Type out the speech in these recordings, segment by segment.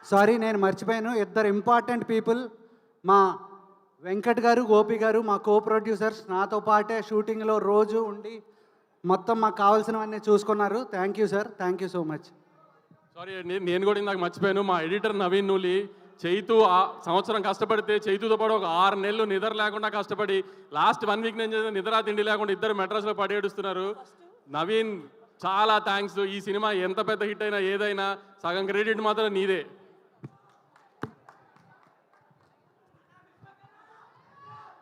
Sorry, నేను మర్చిపోయాను. ఇద్దరు ఇంపార్టెంట్ పీపుల్, మా వెంకట్ గారు, గోపి గారు, మా కో ప్రొడ్యూసర్స్ నాతో పాటే షూటింగ్లో రోజు ఉండి మొత్తం మాకు కావాల్సినవన్నీ చూసుకున్నారు. Thank you sir, thank you so much. Sorry అండి, నేను కూడా ఇందాక మర్చిపోయాను. మా ఎడిటర్ నవీన్ నూలి చైతు సంవత్సరం కష్టపడితే చైతుతో పాటు ఒక 6 నెలలు నిద్ర లేకుండా కష్టపడి లాస్ట్ 1 వీక్ నేను చేసిన నిద్ర తిండి లేకుండా ఇద్దరు మెడ్రాస్లో పడి ఏడుస్తున్నారు. నవీన్ చాలా థ్యాంక్స్. ఈ సినిమా ఎంత పెద్ద హిట్ అయినా ఏదైనా సగం క్రెడిట్ మాత్రం నీదే.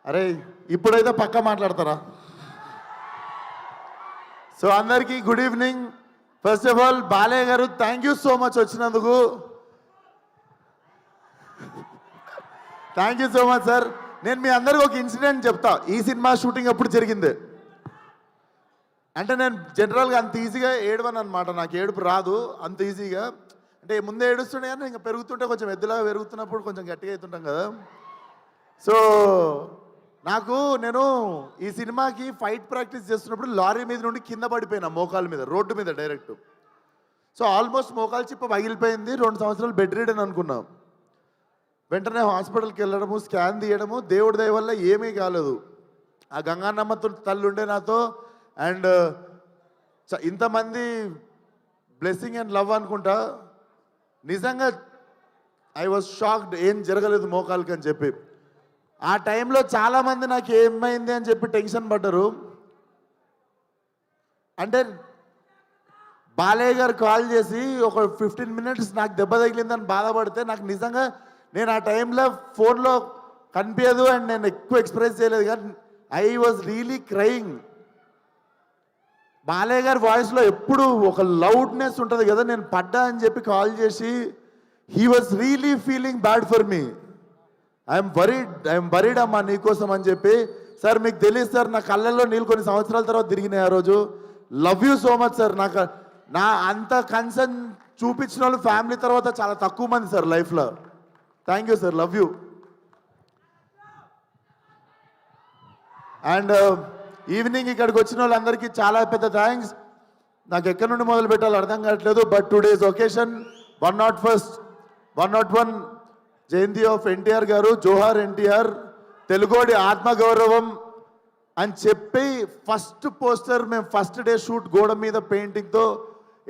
అరే ఇప్పుడైతే పక్కా మాట్లాడతారా? సో అందరికీ good evening. First of all Balayya గారు థ్యాంక్ యూ సో మచ్ వచ్చినందుకు. Thank you so much sir. నేను మీ అందరికి ఒక ఇన్సిడెంట్ చెప్తా. ఈ సినిమా షూటింగ్ ఎప్పుడు జరిగింది అంటే, నేను జనరల్గా అంత ఈజీగా ఏడవను అనమాట. నాకు ఏడుపు రాదు అంత ఈజీగా. అంటే ముందే ఏడుస్తుండే కానీ ఇంకా పెరుగుతుంటే కొంచెం ఎద్దులాగా పెరుగుతున్నప్పుడు కొంచెం గట్టిగా అవుతుంటాం కదా. సో నేను ఈ సినిమాకి ఫైట్ ప్రాక్టీస్ చేస్తున్నప్పుడు లారీ మీద నుండి కింద పడిపోయినా, మోకాల మీద, రోడ్డు మీద డైరెక్ట్. సో ఆల్మోస్ట్ మోకాలు చిప్ప పగిలిపోయింది. 2 సంవత్సరాలు బెడ్ రీడ్ అని అనుకున్నాం. వెంటనే హాస్పిటల్కి వెళ్ళడము, స్కాన్ తీయడము, దేవుడి దయ వల్ల ఏమీ కాలేదు. ఆ గంగానమ్మ తల్లి ఉండే నాతో. అండ్ ఇంతమంది బ్లెస్సింగ్ అండ్ లవ్ అనుకుంటా. నిజంగా ఐ వాజ్ షాక్డ్, ఏం జరగలేదు మోకాలకి అని చెప్పి. ఆ టైంలో చాలామంది నాకు ఏమైంది అని చెప్పి టెన్షన్ పడ్డారు. అంటే బాలయ్య గారు కాల్ చేసి ఒక 15 మినిట్స్ నాకు దెబ్బ తగిలిందని బాధపడితే, నాకు నిజంగా నేను ఆ టైంలో ఫోన్లో కనిపించదు అండ్ నేను ఎక్కువ ఎక్స్ప్రెస్ చేయలేదు, కానీ I was really crying. Balayya గారి వాయిస్లో ఎప్పుడు ఒక లౌడ్నెస్ ఉంటుంది కదా. నేను పడ్డా అని చెప్పి కాల్ చేసి, he was really feeling bad for me. I'm worried అమ్మా నీకోసం అని చెప్పి. సార్ మీకు తెలియదు సార్, నా కళ్ళల్లో నీళ్ళు కొన్ని సంవత్సరాల తర్వాత తిరిగినాయి ఆ రోజు. Love you so much sir. నా అంత కన్సర్న్ చూపించిన వాళ్ళు ఫ్యామిలీ తర్వాత చాలా తక్కువ మంది సార్ లైఫ్లో. Thank you sir, love you. And evening ఇక్కడికి వచ్చిన వాళ్ళందరికీ చాలా పెద్ద థ్యాంక్స్. నాకు ఎక్కడి నుండి మొదలు పెట్టాలో అర్థం కావట్లేదు. బట్ టుడేస్ ఒకేషన్ 101 జయంతి ఆఫ్ ఎన్టీఆర్ గారు. జోహార్ ఎన్టీఆర్, తెలుగోడి ఆత్మగౌరవం అని చెప్పి ఫస్ట్ పోస్టర్ మేము ఫస్ట్ డే షూట్ గోడ మీద పెయింటింగ్తో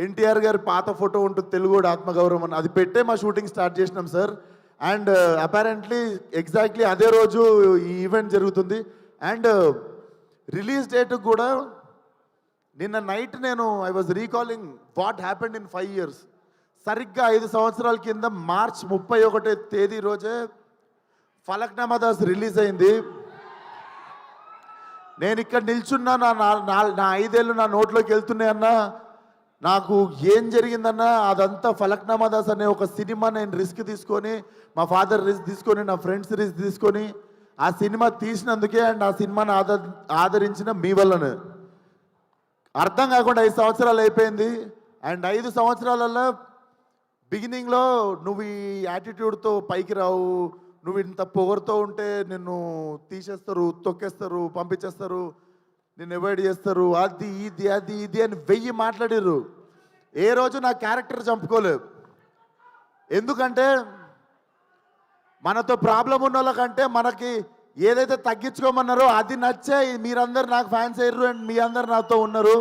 ఎన్టీఆర్ గారి పాత ఫోటో ఉంటుంది, తెలుగోడి ఆత్మగౌరవం అని, అది పెట్టే మా షూటింగ్ స్టార్ట్ చేసినాం సార్. అండ్ అపారెంట్లీ ఎగ్జాక్ట్లీ అదే రోజు ఈ ఈవెంట్ జరుగుతుంది. అండ్ రిలీజ్ డేట్ కూడా నిన్న night I was recalling what happened in 5 years. సరిగ్గా 5 సంవత్సరాల కింద మార్చ్ 31వ తేదీ రోజే ఫలక్నామా దాస్ రిలీజ్ అయింది. నేను ఇక్కడ నిల్చున్నా, నా 5 ఏళ్ళు నా నోట్లోకి వెళ్తున్నాయన్నా. నాకు ఏం జరిగిందన్నా, అదంతా ఫలక్నామా దాస్ అనే ఒక సినిమా నేను రిస్క్ తీసుకొని, మా ఫాదర్ రిస్క్ తీసుకొని, నా ఫ్రెండ్స్ రిస్క్ తీసుకొని ఆ సినిమా తీసినందుకే. అండ్ ఆ సినిమాని ఆదరించిన మీ వల్లనే. అర్థం కాకుండా 5 సంవత్సరాలు అయిపోయింది. అండ్ 5 సంవత్సరాలలో బిగినింగ్లో నువ్వు ఈ యాటిట్యూడ్తో పైకి రావు, నువ్వు ఇంత పొగరుతో ఉంటే నిన్ను తీసేస్తారు, తొక్కేస్తారు, పంపించేస్తారు, నిన్ను అవాయిడ్ చేస్తారు, అది ఇది అని 1000 మాట్లాడారు. ఏ రోజు నా క్యారెక్టర్ చంపుకోలేదు. ఎందుకంటే మనతో ప్రాబ్లం ఉన్న వాళ్ళకంటే మనకి ఏదైతే తగ్గించుకోమన్నారో అది నచ్చే మీరందరూ నాకు ఫ్యాన్స్ అయ్యారు. అండ్ మీ అందరు నాతో ఉన్నారు.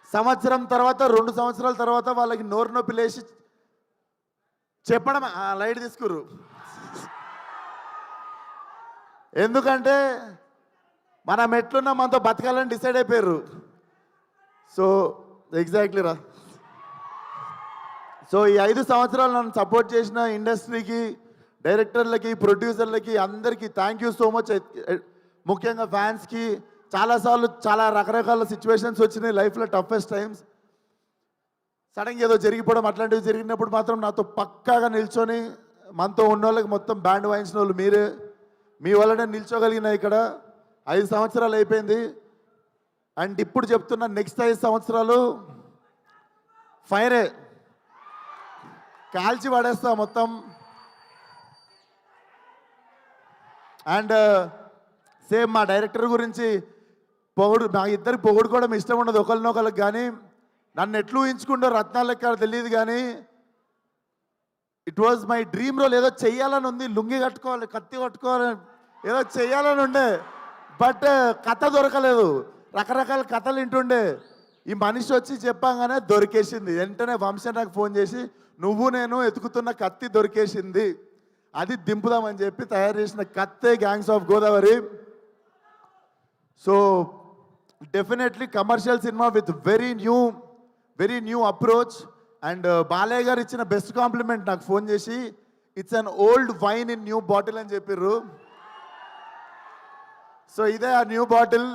సంవత్సరం తర్వాత, 2 సంవత్సరాల తర్వాత వాళ్ళకి నోరు నొప్పి లేచి చెప్పడం లైట్ తీసుకురు. ఎందుకంటే మనం ఎట్లున్నా మనతో బతకాలని డిసైడ్ అయిపోయారు. సో ఎగ్జాక్ట్లీ రా. సో ఈ 5 సంవత్సరాలు నన్ను సపోర్ట్ చేసిన ఇండస్ట్రీకి, డైరెక్టర్లకి, ప్రొడ్యూసర్లకి అందరికీ థ్యాంక్ యూ సో మచ్. ముఖ్యంగా ఫ్యాన్స్కి. చాలాసార్లు చాలా రకరకాల సిచ్యువేషన్స్ వచ్చినాయి లైఫ్లో, టఫెస్ట్ టైమ్స్. సడన్గా ఏదో జరిగిపోవడం అట్లాంటివి జరిగినప్పుడు మాత్రం నాతో పక్కాగా నిల్చొని మనతో ఉన్న వాళ్ళకి మొత్తం బ్యాండ్ వాయించిన వాళ్ళు మీరే. మీ వల్లనే నిల్చోగలిగిన ఇక్కడ. 5 సంవత్సరాలు అయిపోయింది. అండ్ ఇప్పుడు చెప్తున్నా, నెక్స్ట్ 5 సంవత్సరాలు ఫైరే, కాల్చి పడేస్తా మొత్తం. అండ్ సేమ్ మా డైరెక్టర్ గురించి మా ఇద్దరికి పొగుడుకోవడం ఇష్టం ఉండదు ఒకరినొకరికి. కానీ నన్ను ఎట్లు ఊహించుకుంటో రత్నాలు లెక్క తెలియదు. కానీ it was my dream role. ఏదో చెయ్యాలని ఉంది, లుంగి కట్టుకోవాలి, కత్తి కట్టుకోవాలి, ఏదో చెయ్యాలని ఉండే. బట్ కథ దొరకలేదు. రకరకాల కథలు వింటుండే. ఈ మనిషి వచ్చి చెప్పంగానే దొరికేసింది. వెంటనే వంశన్ నాకు ఫోన్ చేసి, నువ్వు నేను ఎతుకుతున్న కత్తి దొరికేసింది, అది దింపుదామని చెప్పి తయారు చేసిన కత్తే gangs of Godavari. So definitely commercial cinema with very new approach. And Balayya garu ఇచ్చిన బెస్ట్ కాంప్లిమెంట్ నాకు ఫోన్ చేసి, it's an old wine in new bottle అని చెప్పిర్రు. సో ఇదే ఆ న్యూ బాటిల్.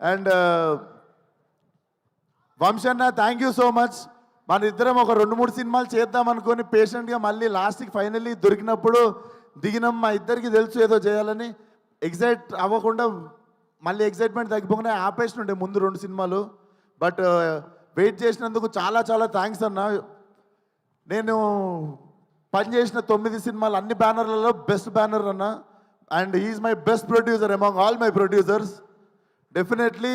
అండ్ వంశన్న, థ్యాంక్ యూ సో మచ్. మన ఇద్దరం ఒక 2-3 సినిమాలు చేద్దాం అనుకొని పేషెంట్గా మళ్ళీ లాస్ట్కి ఫైనల్లీ దొరికినప్పుడు దిగినాం. మా ఇద్దరికి తెలుసు ఏదో చేయాలని. ఎగ్జైట్ అవ్వకుండా మళ్ళీ ఎగ్జైట్మెంట్ తగ్గిపోకుండా ఆపేసినుండే ముందు 2 సినిమాలు. బట్ వెయిట్ చేసినందుకు చాలా చాలా థ్యాంక్స్ అన్న. నేను పనిచేసిన 9 సినిమాలు అన్ని బ్యానర్లలో బెస్ట్ బ్యానర్ అన్న. And he's my best producer among all my producers. Definitely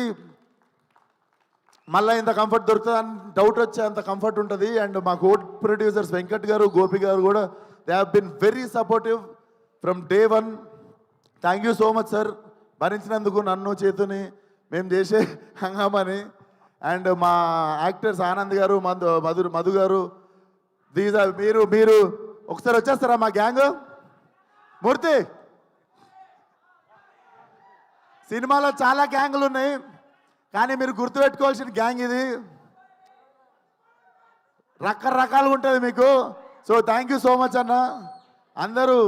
మళ్ళీ ఇంత కంఫర్ట్ దొరుకుతుంది అని డౌట్ వచ్చే అంత కంఫర్ట్ ఉంటుంది. అండ్ మా కో ప్రొడ్యూసర్స్ వెంకట్ గారు, గోపి గారు కూడా they have been very supportive from day 1. Thank you so much sir, భరించినందుకు నన్ను, చేతుని, మేము చేసే హంగామని. అండ్ మా యాక్టర్స్ ఆనంద్ గారు, మధు గారు, దీస్ ఆర్ మీరు ఒకసారి వచ్చేస్తారా మా గ్యాంగ్? మూర్తి, సినిమాలో చాలా గ్యాంగులు ఉన్నాయి, కానీ మీరు గుర్తుపెట్టుకోవాల్సిన గ్యాంగ్ ఇది. రకరకాలుగా ఉంటుంది మీకు. So thank you so much అన్న. అందరూ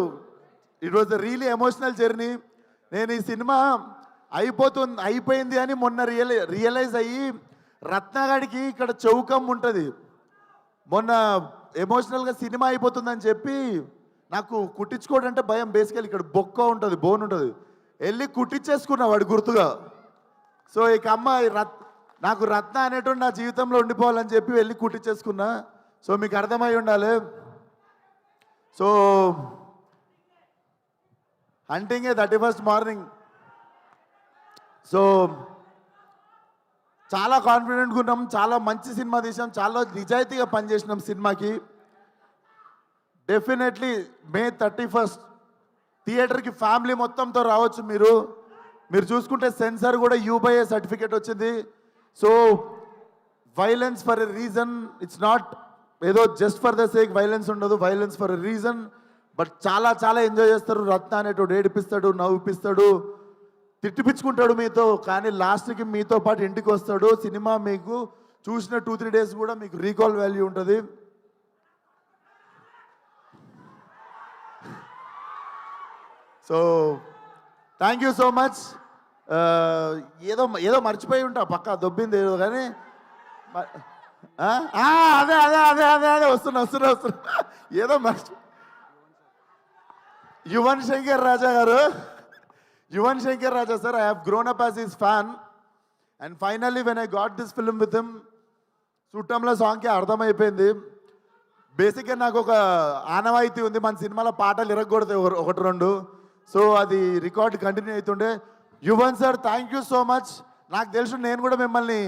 it was really emotional journey. నేను ఈ సినిమా అయిపోయింది అని మొన్న రియలైజ్ అయ్యి, రత్నగాడికి ఇక్కడ చౌకం ఉంటుంది. మొన్న ఎమోషనల్గా సినిమా అయిపోతుందని చెప్పి నాకు కుట్టించుకోవడం అంటే భయం. బేసికల్ ఇక్కడ బొక్క ఉంటుంది, బోన్ ఉంటుంది, వెళ్ళి కుట్టించేసుకున్నా వాడి గుర్తుగా. సో ఇక అమ్మాయి నాకు రత్న అనేటువంటి నా జీవితంలో ఉండిపోవాలని చెప్పి వెళ్ళి కుట్టించేసుకున్నా. సో మీకు అర్థమై ఉండాలి. So హంటింగే 31st morning. సో చాలా కాన్ఫిడెంట్గా ఉన్నాం, చాలా మంచి సినిమా తీసాం, చాలా నిజాయితీగా పనిచేసినాం సినిమాకి. డెఫినెట్లీ May 31st థియేటర్కి ఫ్యామిలీ మొత్తంతో రావచ్చు. మీరు చూసుకుంటే సెన్సార్ కూడా U/A సర్టిఫికేట్ వచ్చింది. So violence for a reason, it's not ఏదో just for the sake violence ఉండదు, violence for a reason. But చాలా చాలా ఎంజాయ్ చేస్తారు. రత్న అనేటోడు ఏడిపిస్తాడు, నవ్విపిస్తాడు, తిట్టిపించుకుంటాడు మీతో, కానీ లాస్ట్కి మీతో పాటు ఇంటికి వస్తాడు. సినిమా మీకు చూసిన 2-3 డేస్ కూడా మీకు రీకాల్ వాల్యూ ఉంటుంది. So thank you so much. ఏదో మర్చిపోయి ఉంటా, పక్కా దొబ్బింది ఏదో, కానీ అదే వస్తున్నా ఏదో మర్చి యువన్ శంకర్ రాజా గారు, Yuvan Shankar Raja sir, I have grown up as his fan. And finally when I got this film with him, చుట్టంలో సాంగ్కి అర్థమైపోయింది. బేసిక్గా నాకు ఒక ఆనవాయితీ ఉంది, మన సినిమాలో పాటలు ఇరగకూడదు 1-2. సో అది రికార్డ్ కంటిన్యూ అవుతుండే. Yuvan sir, thank you so much. నాకు తెలుసు నేను కూడా మిమ్మల్ని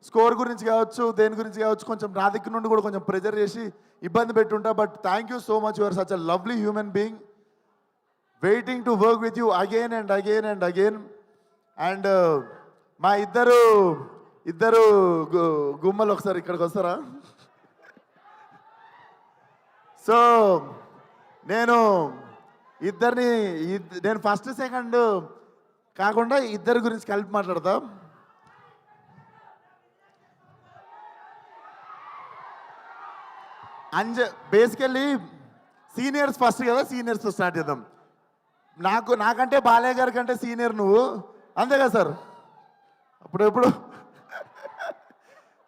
స్కోర్ గురించి కావచ్చు, దేని గురించి కావచ్చు, కొంచెం నా దగ్గర నుండి కూడా కొంచెం ప్రెజర్ చేసి ఇబ్బంది పెట్టుంటా. But thank you so much, you are such a lovely human being. Waiting to work with you again and again and again. And మా ఇద్దరు గుమ్మలు ఒకసారి ఇక్కడికి వస్తారా? సో నేను ఫస్ట్ సెకండ్ కాకుండా ఇద్దరి గురించి కలిపి మాట్లాడతా. బేసికల్లీ సీనియర్స్ ఫస్ట్ కదా, సీనియర్స్తో స్టార్ట్ చేద్దాం. నాకంటే బాలయ్య గారి కంటే సీనియర్ నువ్వు, అంతే కదా సార్? అప్పుడెప్పుడు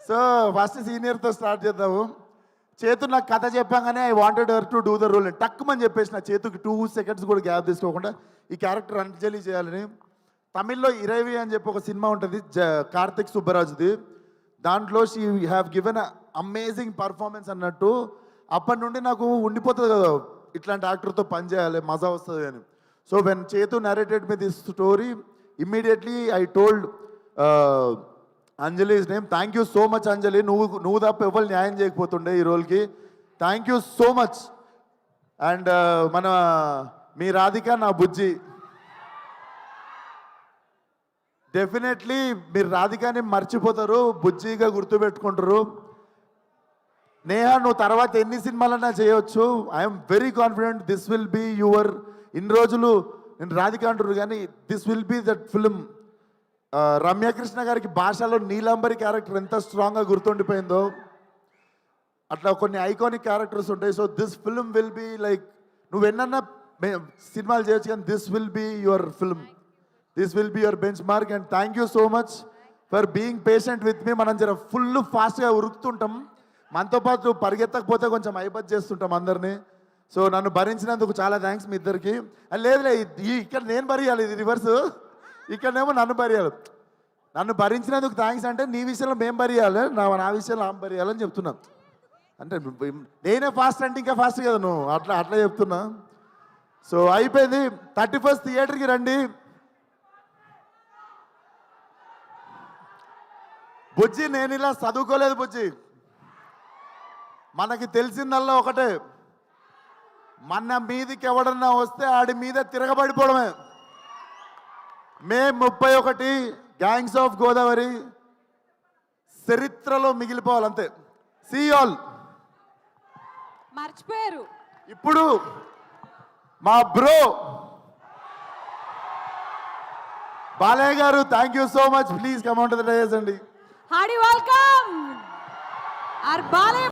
సో ఫస్ట్ సీనియర్తో స్టార్ట్ చేద్దాము. చేతు నాకు కథ చెప్పాగానే I wanted her to do the role. టక్కుమని చెప్పేసి నా చేతుకి 2 seconds కూడా గ్యాప్ తీసుకోకుండా ఈ క్యారెక్టర్ అంజలి చేయాలని. తమిళ్లో ఇరవి అని చెప్పి ఒక సినిమా ఉంటుంది, కార్తిక్ సుబ్బరాజుది. దాంట్లో she have given amazing performance అన్నట్టు. అప్పటి నుండి నాకు ఉండిపోతుంది కదా, ఇట్లాంటి యాక్టర్తో పనిచేయాలి, మజా వస్తుంది అని. So when Chethu narrated me this story, immediately I told Anjali's name. Thank you so much Anjali, నువ్వు తప్ప ఎవరు న్యాయం చేయకపోతుండే ఈ రోల్కి. Thank you so much. And మన మీ రాధిక నా బుజ్జి. డెఫినెట్లీ మీరు రాధికాని మర్చిపోతారు, బుజ్జిగా గుర్తుపెట్టుకుంటారు. నేహా, నువ్వు తర్వాత ఎన్ని సినిమాలన్నా చేయొచ్చు. I'm very confident this will be your. ఇన్ని రోజులు నేను రాధిక అంటారు కానీ this will be that film. Ramya Krishna గారికి భాషలో నీలాంబరి క్యారెక్టర్ ఎంత స్ట్రాంగ్గా గుర్తుండిపోయిందో అట్లా కొన్ని ఐకానిక్ క్యారెక్టర్స్ ఉంటాయి. So this film will be like, నువ్వు ఎన్నన్నా సినిమాలు చేయొచ్చు కానీ this will be your film, this will be your benchmark. And thank you so much for being patient with me. మనం జర ఫుల్ ఫాస్ట్గా ఉరుకుతుంటాం, మనతో పాటు పరిగెత్తకపోతే కొంచెం ఐబత్ చేస్తుంటాం అందరినీ. సో నన్ను భరించినందుకు చాలా థ్యాంక్స్ మీ ఇద్దరికి. లేదులే, ఇక్కడ నేను భరియాలి, ఇది రివర్స్. ఇక్కడనేమో నన్ను భరియాలి. నన్ను భరించినందుకు థ్యాంక్స్ అంటే నీ విషయంలో మేము భరియాలి, నా విషయంలో ఆమె భరియాలని చెప్తున్నా. అంటే నేనే ఫాస్ట్ అంటే ఇంకా ఫాస్ట్ కదా నువ్వు, అట్లా చెప్తున్నా. సో అయిపోయింది. 31st థియేటర్కి రండి. బుజ్జి, నేను ఇలా చదువుకోలేదు బుజ్జి. మనకి తెలిసిందల్లా ఒకటే, మన మీదికి ఎవడన్నా వస్తే ఆడి మీద తిరగబడిపోవడమే. మే 31 గ్యాంగ్స్ ఆఫ్ గోదావరి చరిత్రలో మిగిలిపోవాలంతే. See all. మర్చిపోయారు. ఇప్పుడు మా బ్రో బాలయ్య గారు, thank you so much. Please come on to the dais అండి. Hearty welcome our Balayya